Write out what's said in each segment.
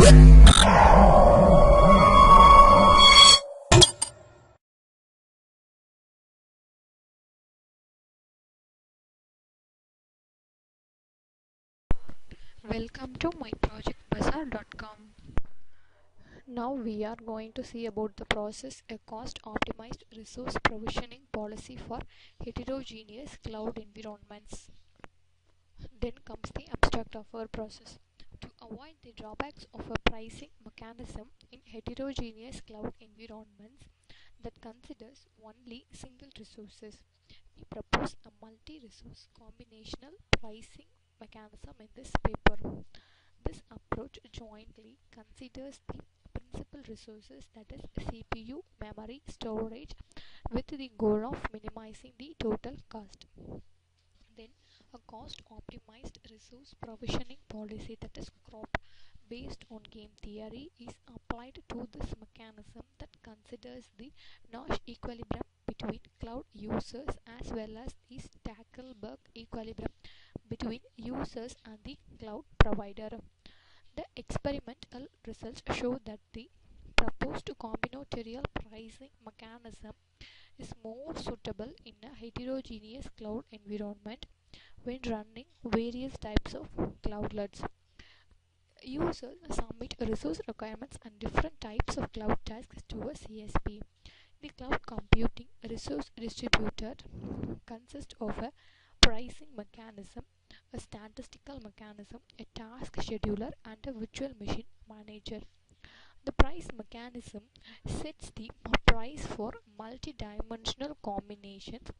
Welcome to myprojectbazaar.com. Now we are going to see about the process a cost optimized resource provisioning policy for heterogeneous cloud environments. Then comes the abstract of our process. To avoid the drawbacks of a pricing mechanism in heterogeneous cloud environments that considers only single resources, we propose a multi-resource combinational pricing mechanism in this paper. This approach jointly considers the principal resources, that is CPU, memory, storage, with the goal of minimizing the total cost. Then a cost optimized resource provisioning policy, that is CROP, based on game theory is applied to this mechanism that considers the Nash equilibrium between cloud users as well as the Stackelberg equilibrium between users and the cloud provider. The experimental results show that the proposed combinatorial pricing mechanism is more suitable in a heterogeneous cloud environment when running various types of cloudlets. Users submit resource requirements and different types of cloud tasks to a CSP. The cloud computing resource distributor consists of a pricing mechanism, a statistical mechanism, a task scheduler, and a virtual machine manager. The price mechanism sets the price for multi-dimensional combinations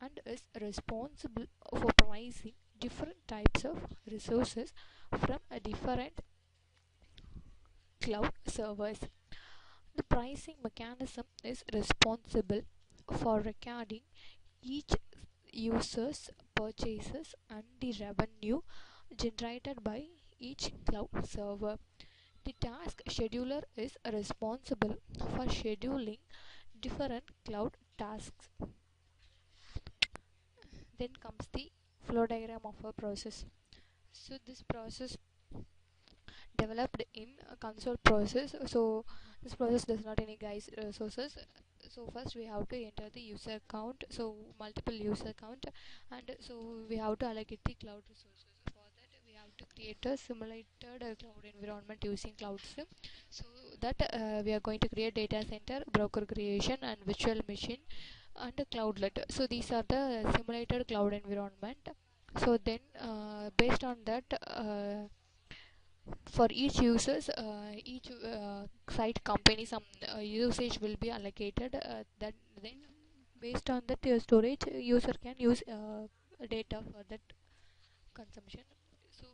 and is responsible for pricing different types of resources from a different cloud servers. The pricing mechanism is responsible for recording each user's purchases and the revenue generated by each cloud server. The task scheduler is responsible for scheduling different cloud tasks. Then comes the flow diagram of a process. So this process developed in a console process. So this process does not any guys resources. So first we have to enter the user count, so multiple user count, and so we have to allocate the cloud resources. For that we have to create a simulated cloud environment using CloudSim. So that we are going to create data center, broker creation, and virtual machine, and a cloudlet. So these are the simulated cloud environment. So then based on that, for each users, each site company, some usage will be allocated. That then based on that storage, user can use data for that consumption. So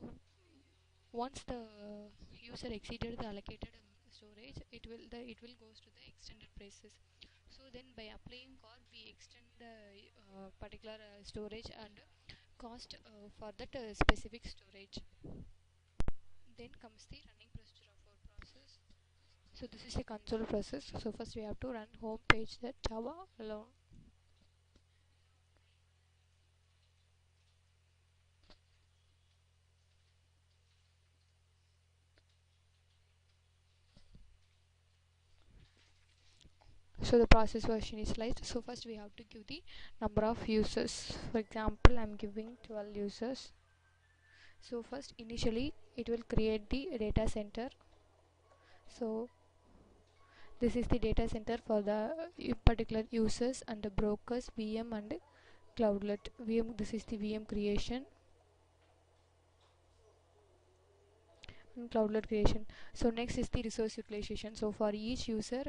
once the user exceeded the allocated storage, it will goes to the extended prices. So then by applying COR, we extend the particular storage and cost for that specific storage. Then comes the running procedure of our process. So this is a console process. So first we have to run home page that Java alone. So the process was initialized. So first we have to give the number of users. For example, I'm giving 12 users. So first initially it will create the data center. So this is the data center for the particular users and the brokers, VM and cloudlet. VM, this is the VM creation and cloudlet creation. So next is the resource utilization. So for each user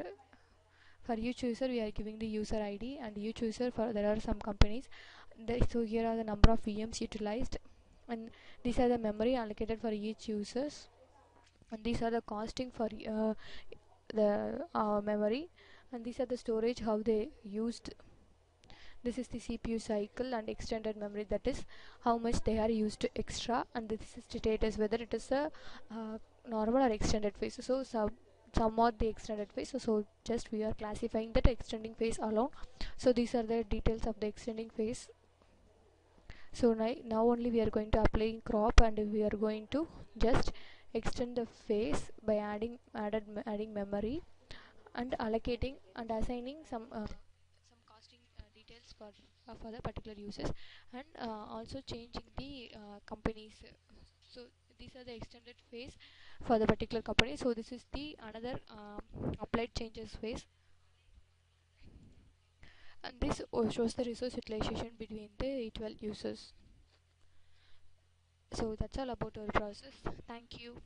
we are giving the user ID, and each user, for there are some companies. So here are the number of VMs utilized, and these are the memory allocated for each users, and these are the costing for the memory, and these are the storage how they used. This is the CPU cycle and extended memory, that is how much they are used extra, and this is the status whether it is a normal or extended phase. So somewhat the extended phase, so just we are classifying that extending phase alone. So these are the details of the extending phase. So now only we are going to apply crop, and we are going to just extend the phase by adding memory and allocating and assigning some costing details for the particular users, and also changing the companies. So these are the extended phase for the particular company. So this is the another applied changes phase, and this shows the resource utilization between the E12 users. So that's all about our process. Thank you.